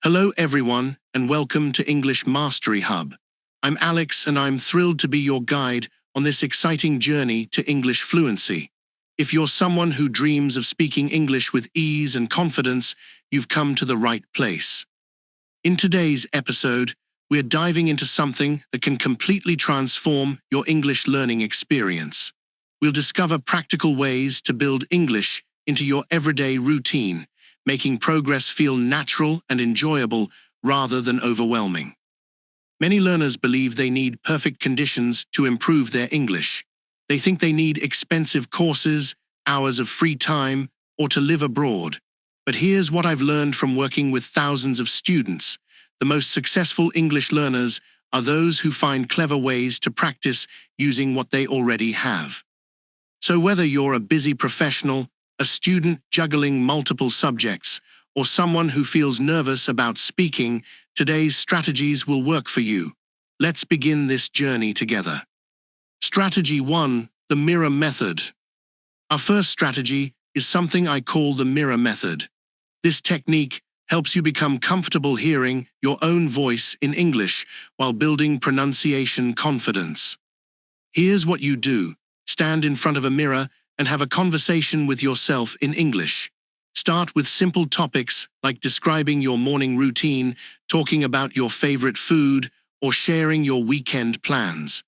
Hello everyone, and welcome to English Mastery Hub. I'm Alex and I'm thrilled to be your guide on this exciting journey to English fluency. If you're someone who dreams of speaking English with ease and confidence, you've come to the right place. In today's episode, we're diving into something that can completely transform your English learning experience. We'll discover practical ways to build English into your everyday routine, making progress feel natural and enjoyable rather than overwhelming. Many learners believe they need perfect conditions to improve their English. They think they need expensive courses, hours of free time, or to live abroad. But here's what I've learned from working with thousands of students. The most successful English learners are those who find clever ways to practice using what they already have. So whether you're a busy professional, a student juggling multiple subjects, or someone who feels nervous about speaking, today's strategies will work for you. Let's begin this journey together. Strategy 1. The mirror method. Our first strategy is something I call the mirror method. This technique helps you become comfortable hearing your own voice in English while building pronunciation confidence. Here's what you do. Stand in front of a mirror and have a conversation with yourself in English. Start with simple topics like describing your morning routine, talking about your favorite food, or sharing your weekend plans.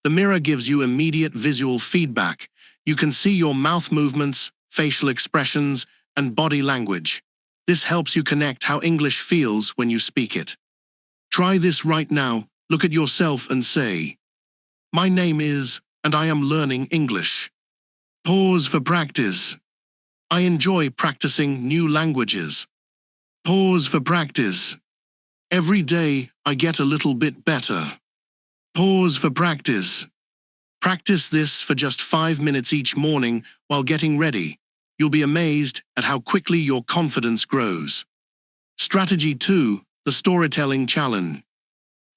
The mirror gives you immediate visual feedback. You can see your mouth movements, facial expressions, and body language. This helps you connect how English feels when you speak it. Try this right now. Look at yourself and say, "My name is, and I am learning English." Pause for practice. I enjoy practicing new languages. Pause for practice. Every day, I get a little bit better. Pause for practice. Practice this for just 5 minutes each morning while getting ready. You'll be amazed at how quickly your confidence grows. Strategy 2. The storytelling challenge.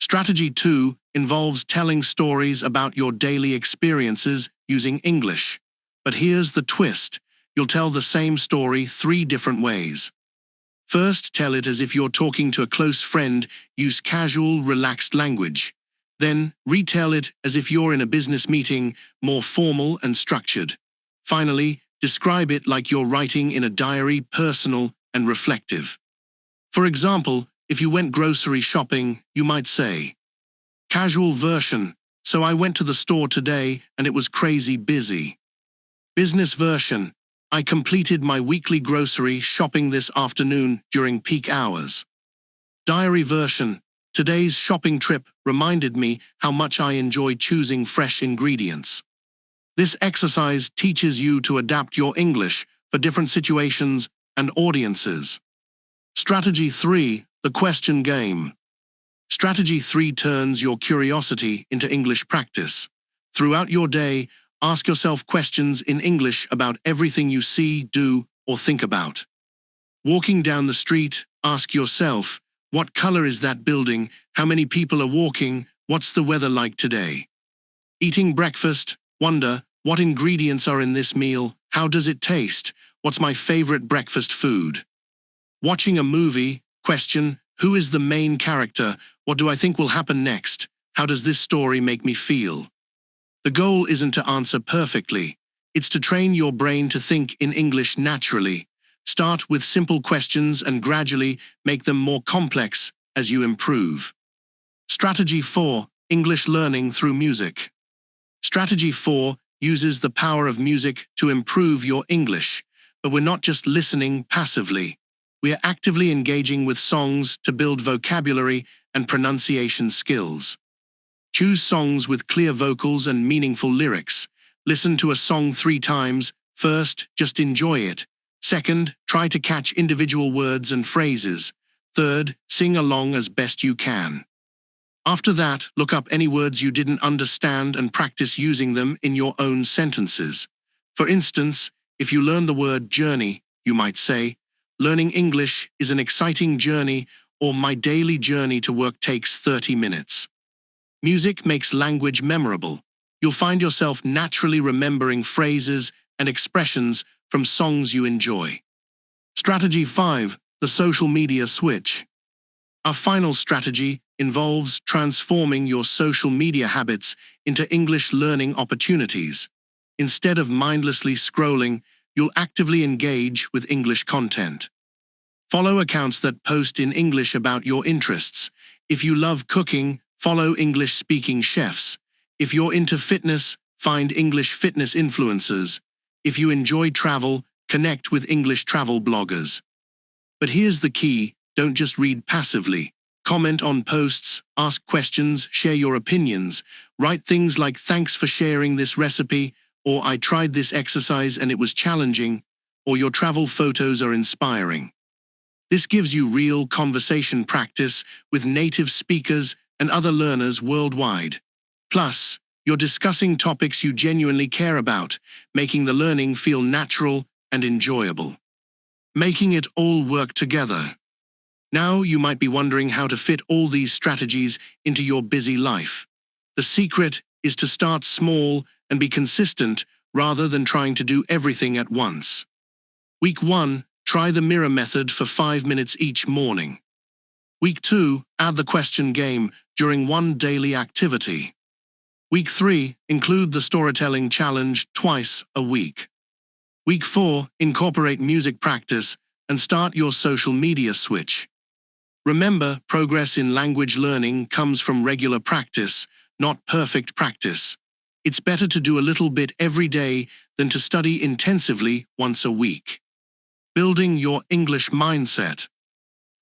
Strategy 2 involves telling stories about your daily experiences using English. But here's the twist. You'll tell the same story 3 different ways. First, tell it as if you're talking to a close friend. Use casual, relaxed language. Then, retell it as if you're in a business meeting, more formal and structured. Finally, describe it like you're writing in a diary, personal and reflective. For example, if you went grocery shopping, you might say, "Casual version, so I went to the store today and it was crazy busy." Business version, I completed my weekly grocery shopping this afternoon during peak hours. Diary version, today's shopping trip reminded me how much I enjoy choosing fresh ingredients. This exercise teaches you to adapt your English for different situations and audiences. Strategy 3. The question game. Strategy 3 turns your curiosity into English practice. Throughout your day, ask yourself questions in English about everything you see, do, or think about. Walking down the street, ask yourself, what color is that building? How many people are walking? What's the weather like today? Eating breakfast, wonder, what ingredients are in this meal? How does it taste? What's my favorite breakfast food? Watching a movie, question, who is the main character? What do I think will happen next? How does this story make me feel? The goal isn't to answer perfectly. It's to train your brain to think in English naturally. Start with simple questions and gradually make them more complex as you improve. Strategy 4. English learning through music. Strategy 4 uses the power of music to improve your English. But we're not just listening passively. We are actively engaging with songs to build vocabulary and pronunciation skills. Choose songs with clear vocals and meaningful lyrics. Listen to a song 3 times. First, just enjoy it. Second, try to catch individual words and phrases. Third, sing along as best you can. After that, look up any words you didn't understand and practice using them in your own sentences. For instance, if you learn the word journey, you might say, "Learning English is an exciting journey," or "My daily journey to work takes 30 minutes. Music makes language memorable. You'll find yourself naturally remembering phrases and expressions from songs you enjoy. Strategy 5. The social media switch. Our final strategy involves transforming your social media habits into English learning opportunities. Instead of mindlessly scrolling, you'll actively engage with English content. Follow accounts that post in English about your interests. If you love cooking, follow English-speaking chefs. If you're into fitness, find English fitness influencers. If you enjoy travel, connect with English travel bloggers. But here's the key: don't just read passively. Comment on posts, ask questions, share your opinions. Write things like "Thanks for sharing this recipe," or "I tried this exercise and it was challenging," or "Your travel photos are inspiring." This gives you real conversation practice with native speakers and other learners worldwide. Plus, you're discussing topics you genuinely care about, making the learning feel natural and enjoyable. Making it all work together. Now you might be wondering how to fit all these strategies into your busy life. The secret is to start small and be consistent rather than trying to do everything at once. Week 1, try the mirror method for 5 minutes each morning. Week 2, add the question game during one daily activity. Week 3, include the storytelling challenge twice a week. Week 4, incorporate music practice and start your social media switch. Remember, progress in language learning comes from regular practice, not perfect practice. It's better to do a little bit every day than to study intensively once a week. Building your English mindset.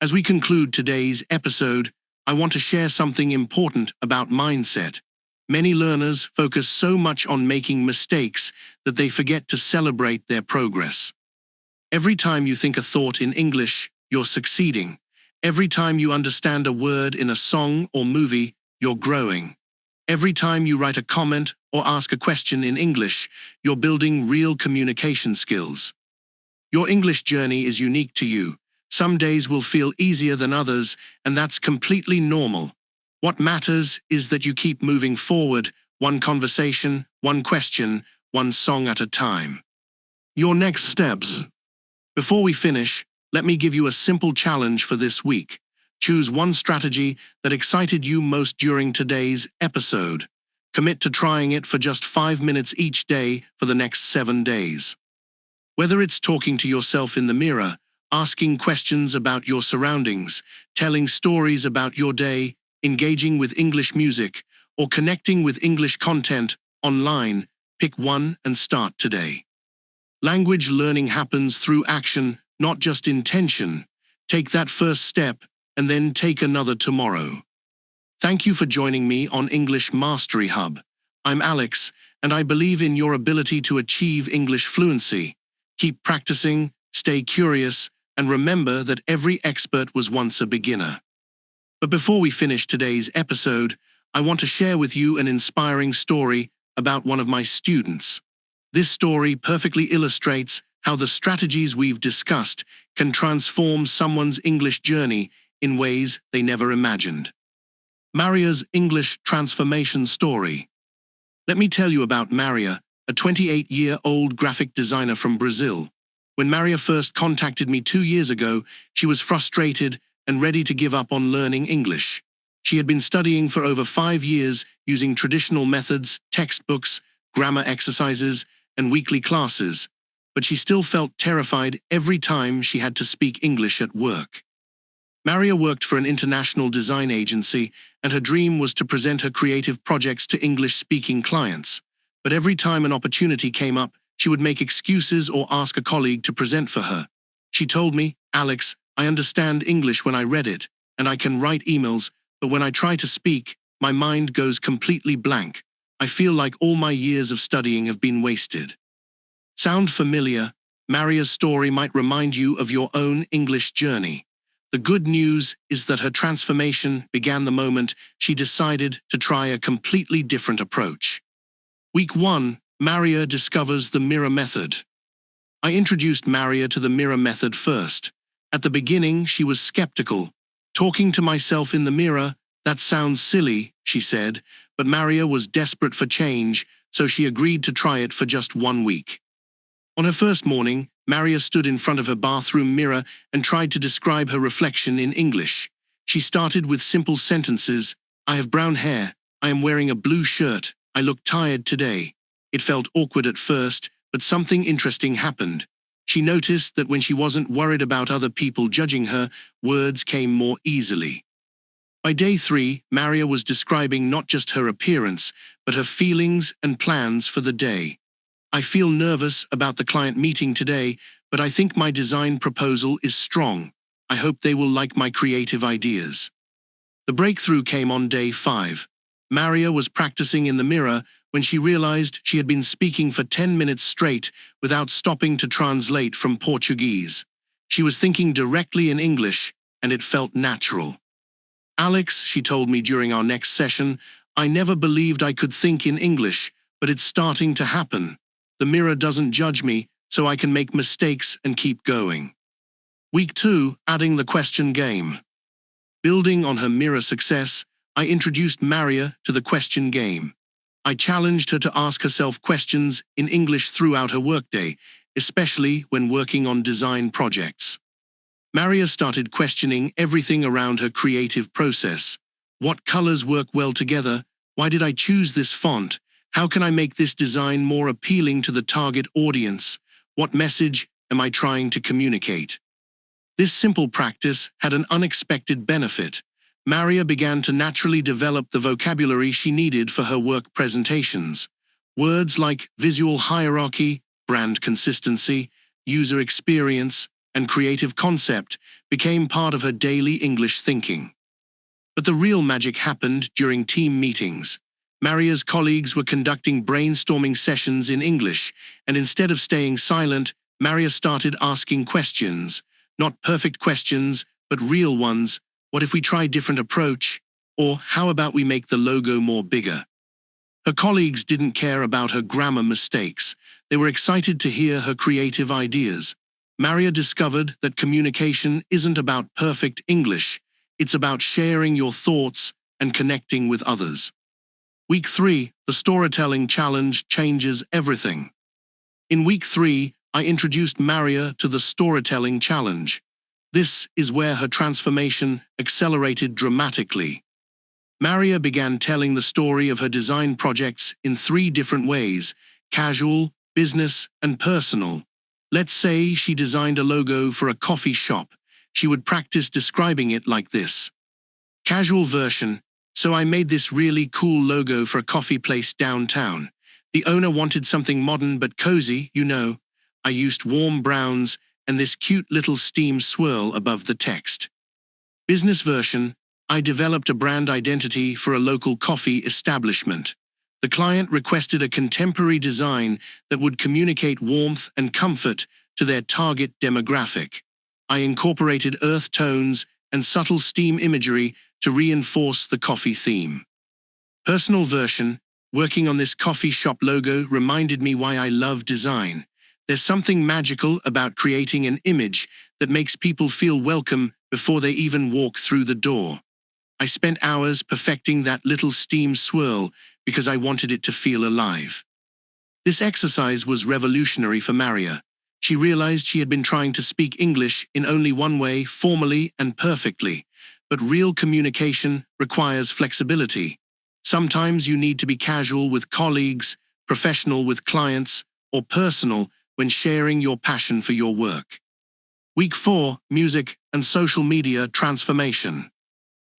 As we conclude today's episode, I want to share something important about mindset. Many learners focus so much on making mistakes that they forget to celebrate their progress. Every time you think a thought in English, you're succeeding. Every time you understand a word in a song or movie, you're growing. Every time you write a comment or ask a question in English, you're building real communication skills. Your English journey is unique to you. Some days will feel easier than others, and that's completely normal. What matters is that you keep moving forward, one conversation, one question, one song at a time. Your next steps. Before we finish, let me give you a simple challenge for this week. Choose one strategy that excited you most during today's episode. Commit to trying it for just 5 minutes each day for the next 7 days. Whether it's talking to yourself in the mirror, asking questions about your surroundings, telling stories about your day, engaging with English music, or connecting with English content online, pick one and start today. Language learning happens through action, not just intention. Take that first step, and then take another tomorrow. Thank you for joining me on English Mastery Hub. I'm Alex, and I believe in your ability to achieve English fluency. Keep practicing, stay curious, and remember that every expert was once a beginner. But before we finish today's episode, I want to share with you an inspiring story about one of my students. This story perfectly illustrates how the strategies we've discussed can transform someone's English journey in ways they never imagined. Maria's English transformation story. Let me tell you about Maria, a 28-year-old graphic designer from Brazil. When Maria first contacted me 2 years ago, she was frustrated and ready to give up on learning English. She had been studying for over 5 years using traditional methods, textbooks, grammar exercises, and weekly classes, but she still felt terrified every time she had to speak English at work. Maria worked for an international design agency, and her dream was to present her creative projects to English-speaking clients. But every time an opportunity came up, she would make excuses or ask a colleague to present for her. She told me, "Alex, I understand English when I read it, and I can write emails, but when I try to speak, my mind goes completely blank. I feel like all my years of studying have been wasted." Sound familiar? Maria's story might remind you of your own English journey. The good news is that her transformation began the moment she decided to try a completely different approach. Week 1, Maria discovers the mirror method. I introduced Maria to the mirror method first. At the beginning, she was skeptical. "Talking to myself in the mirror, that sounds silly," she said, but Maria was desperate for change, so she agreed to try it for just 1 week. On her first morning, Maria stood in front of her bathroom mirror and tried to describe her reflection in English. She started with simple sentences. I have brown hair. I am wearing a blue shirt. I look tired today. It felt awkward at first, but something interesting happened. She noticed that when she wasn't worried about other people judging her, words came more easily. By day 3, Maria was describing not just her appearance, but her feelings and plans for the day. I feel nervous about the client meeting today, but I think my design proposal is strong. I hope they will like my creative ideas. The breakthrough came on day 5. Maria was practicing in the mirror when she realized she had been speaking for 10 minutes straight without stopping to translate from Portuguese. She was thinking directly in English, and it felt natural. Alex, she told me during our next session, I never believed I could think in English, but it's starting to happen. The mirror doesn't judge me, so I can make mistakes and keep going. Week 2, adding the question game. Building on her mirror success, I introduced Maria to the question game. I challenged her to ask herself questions in English throughout her workday, especially when working on design projects. Maria started questioning everything around her creative process. What colors work well together? Why did I choose this font? How can I make this design more appealing to the target audience? What message am I trying to communicate? This simple practice had an unexpected benefit. Maria began to naturally develop the vocabulary she needed for her work presentations. Words like visual hierarchy, brand consistency, user experience, and creative concept became part of her daily English thinking. But the real magic happened during team meetings. Maria's colleagues were conducting brainstorming sessions in English, and instead of staying silent, Maria started asking questions. Not perfect questions, but real ones. What if we try a different approach? Or how about we make the logo more bigger? Her colleagues didn't care about her grammar mistakes. They were excited to hear her creative ideas. Maria discovered that communication isn't about perfect English. It's about sharing your thoughts and connecting with others. Week 3, the storytelling challenge changes everything. In week 3, I introduced Maria to the storytelling challenge. This is where her transformation accelerated dramatically. Maria began telling the story of her design projects in 3 different ways: casual, business, and personal. Let's say she designed a logo for a coffee shop. She would practice describing it like this. Casual version. So I made this really cool logo for a coffee place downtown. The owner wanted something modern but cozy, you know. I used warm browns and this cute little steam swirl above the text. Business version. I developed a brand identity for a local coffee establishment. The client requested a contemporary design that would communicate warmth and comfort to their target demographic. I incorporated earth tones and subtle steam imagery to reinforce the coffee theme. Personal version. Working on this coffee shop logo reminded me why I love design. There's something magical about creating an image that makes people feel welcome before they even walk through the door. I spent hours perfecting that little steam swirl because I wanted it to feel alive. This exercise was revolutionary for Maria. She realized she had been trying to speak English in only one way, formally and perfectly. But real communication requires flexibility. Sometimes you need to be casual with colleagues, professional with clients, or personal when sharing your passion for your work. Week 4, music and social media transformation.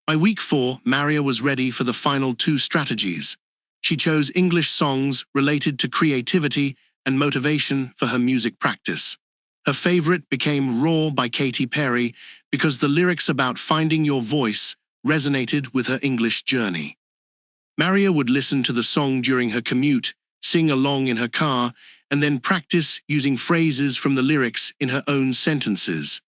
By week 4, Maria was ready for the final 2 strategies. She chose English songs related to creativity and motivation for her music practice. Her favorite became Raw by Katy Perry because the lyrics about finding your voice resonated with her English journey. Maria would listen to the song during her commute, sing along in her car, and then practice using phrases from the lyrics in her own sentences.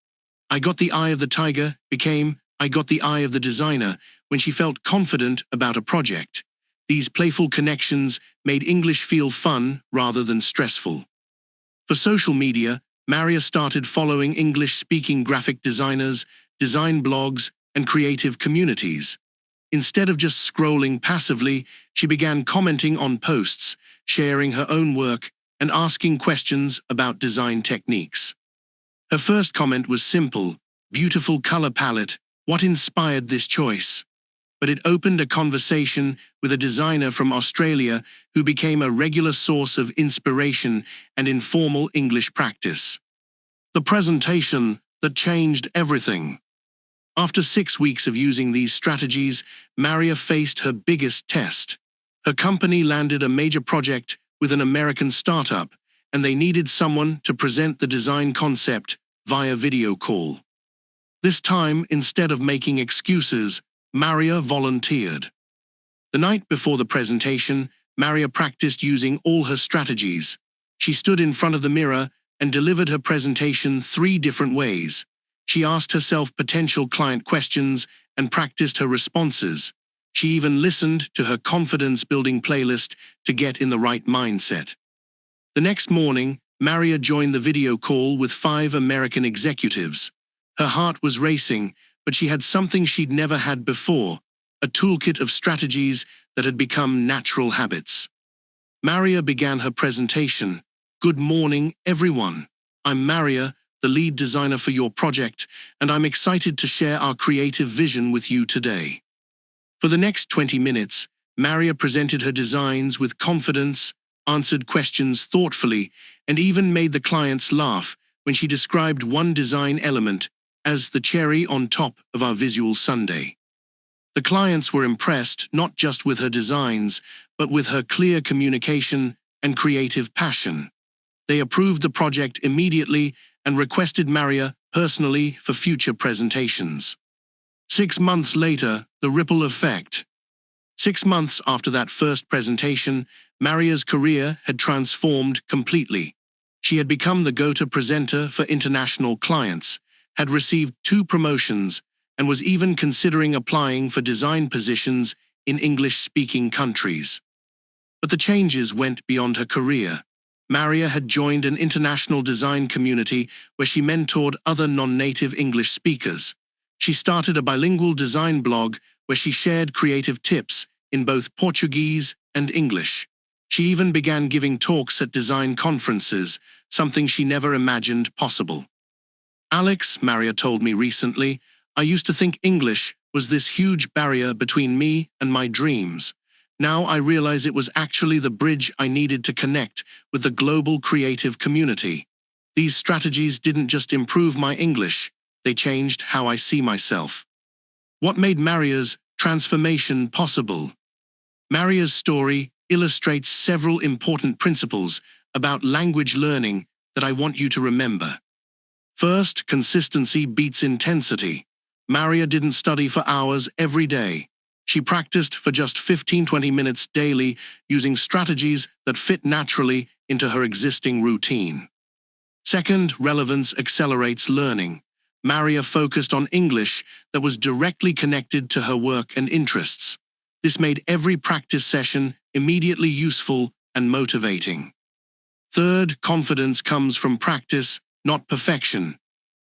I got the eye of the tiger became I got the eye of the designer when she felt confident about a project. These playful connections made English feel fun rather than stressful. For social media, Maria started following English-speaking graphic designers, design blogs, and creative communities. Instead of just scrolling passively, she began commenting on posts, sharing her own work, and asking questions about design techniques. Her first comment was simple: beautiful color palette, What inspired this choice? But it opened a conversation with a designer from Australia who became a regular source of inspiration and informal English practice. The presentation that changed everything. After 6 weeks of using these strategies, Maria faced her biggest test. Her company landed a major project with an American startup, and they needed someone to present the design concept via video call. This time, instead of making excuses, Maria volunteered. The night before the presentation, Maria practiced using all her strategies. She stood in front of the mirror and delivered her presentation 3 different ways. She asked herself potential client questions and practiced her responses. She even listened to her confidence-building playlist to get in the right mindset. The next morning, Maria joined the video call with 5 American executives. Her heart was racing, but she had something she'd never had before, a toolkit of strategies that had become natural habits. Maria began her presentation. "Good morning, everyone. I'm Maria, the lead designer for your project, and I'm excited to share our creative vision with you today." For the next 20 minutes, Maria presented her designs with confidence, answered questions thoughtfully, and even made the clients laugh when she described one design element as the cherry on top of our visual sundae. The clients were impressed not just with her designs, but with her clear communication and creative passion. They approved the project immediately and requested Maria personally for future presentations. 6 months later, the ripple effect. 6 months after that first presentation, Maria's career had transformed completely. She had become the go-to presenter for international clients, had received 2 promotions, and was even considering applying for design positions in English-speaking countries. But the changes went beyond her career. Maria had joined an international design community where she mentored other non-native English speakers. She started a bilingual design blog where she shared creative tips in both Portuguese and English. She even began giving talks at design conferences, something she never imagined possible. "Alex," Maria told me recently, "I used to think English was this huge barrier between me and my dreams. Now I realize it was actually the bridge I needed to connect with the global creative community. These strategies didn't just improve my English, they changed how I see myself." What made Maria's transformation possible? Maria's story illustrates several important principles about language learning that I want you to remember. First, consistency beats intensity. Maria didn't study for hours every day. She practiced for just 15-20 minutes daily using strategies that fit naturally into her existing routine. Second, relevance accelerates learning. Maria focused on English that was directly connected to her work and interests. This made every practice session immediately useful and motivating. Third, confidence comes from practice, not perfection.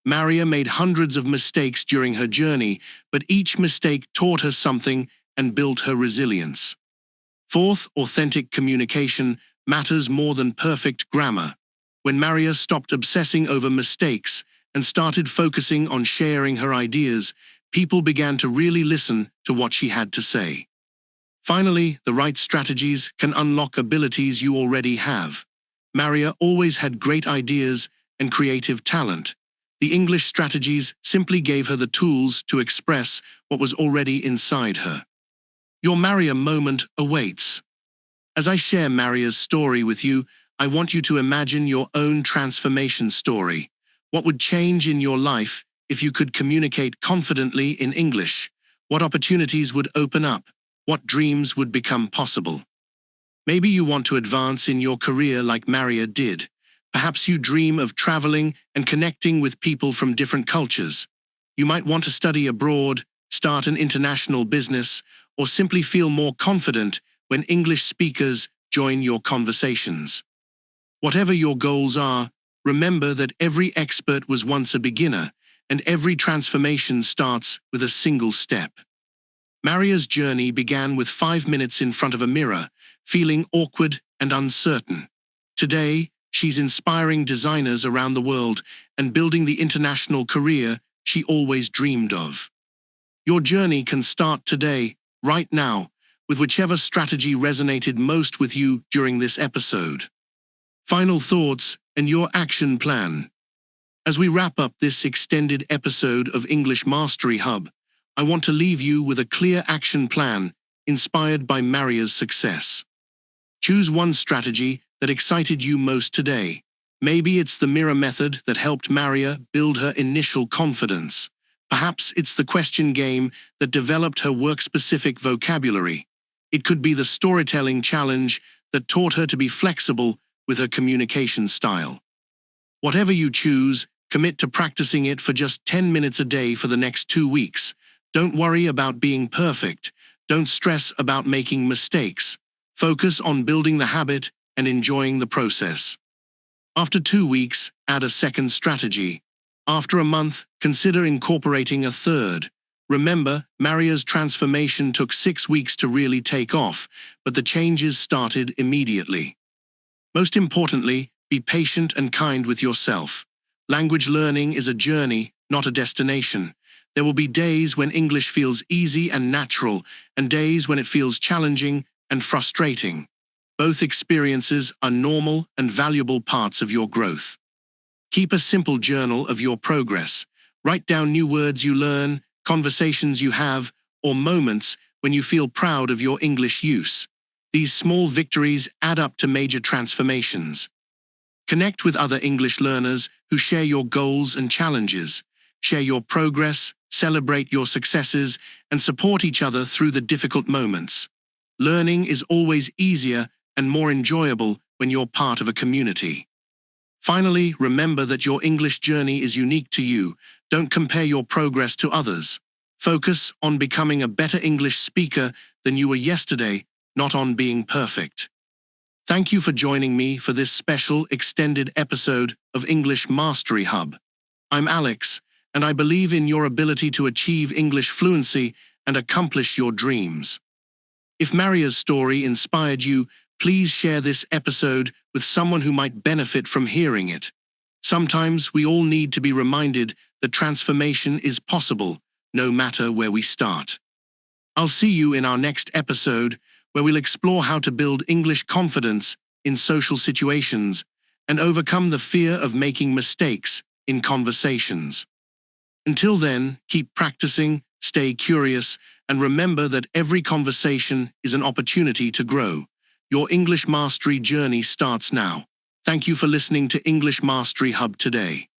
Maria made hundreds of mistakes during her journey, but each mistake taught her something and built her resilience. Fourth, authentic communication matters more than perfect grammar. When Maria stopped obsessing over mistakes and started focusing on sharing her ideas, people began to really listen to what she had to say. Finally, the right strategies can unlock abilities you already have. Maria always had great ideas and creative talent. The English strategies simply gave her the tools to express what was already inside her. Your Maria moment awaits. As I share Maria's story with you, I want you to imagine your own transformation story. What would change in your life if you could communicate confidently in English? What opportunities would open up? What dreams would become possible? Maybe you want to advance in your career like Maria did. Perhaps you dream of traveling and connecting with people from different cultures. You might want to study abroad, start an international business, or simply feel more confident when English speakers join your conversations. Whatever your goals are, remember that every expert was once a beginner, and every transformation starts with a single step. Maria's journey began with 5 minutes in front of a mirror, feeling awkward and uncertain. Today, she's inspiring designers around the world and building the international career she always dreamed of. Your journey can start today, right now, with whichever strategy resonated most with you during this episode. Final thoughts and your action plan. As we wrap up this extended episode of English Mastery Hub, I want to leave you with a clear action plan inspired by Maria's success. Choose one strategy that excited you most today. Maybe it's the mirror method that helped Maria build her initial confidence. Perhaps it's the question game that developed her work-specific vocabulary. It could be the storytelling challenge that taught her to be flexible with her communication style. Whatever you choose, commit to practicing it for just 10 minutes a day for the next 2 weeks. Don't worry about being perfect. Don't stress about making mistakes. Focus on building the habit and enjoying the process. After 2 weeks, add a second strategy. After a month, consider incorporating a third. Remember, Maria's transformation took 6 weeks to really take off, but the changes started immediately. Most importantly, be patient and kind with yourself. Language learning is a journey, not a destination. There will be days when English feels easy and natural, and days when it feels challenging and frustrating. Both experiences are normal and valuable parts of your growth. Keep a simple journal of your progress. Write down new words you learn, conversations you have, or moments when you feel proud of your English use. These small victories add up to major transformations. Connect with other English learners who share your goals and challenges. Share your progress, celebrate your successes, and support each other through the difficult moments. Learning is always easier and more enjoyable when you're part of a community. Finally, remember that your English journey is unique to you. Don't compare your progress to others. Focus on becoming a better English speaker than you were yesterday, not on being perfect. Thank you for joining me for this special extended episode of English Mastery Hub. I'm Alex, and I believe in your ability to achieve English fluency and accomplish your dreams. If Maria's story inspired you, please share this episode with someone who might benefit from hearing it. Sometimes we all need to be reminded that transformation is possible, no matter where we start. I'll see you in our next episode, where we'll explore how to build English confidence in social situations and overcome the fear of making mistakes in conversations. Until then, keep practicing, stay curious, and remember that every conversation is an opportunity to grow. Your English mastery journey starts now. Thank you for listening to English Mastery Hub today.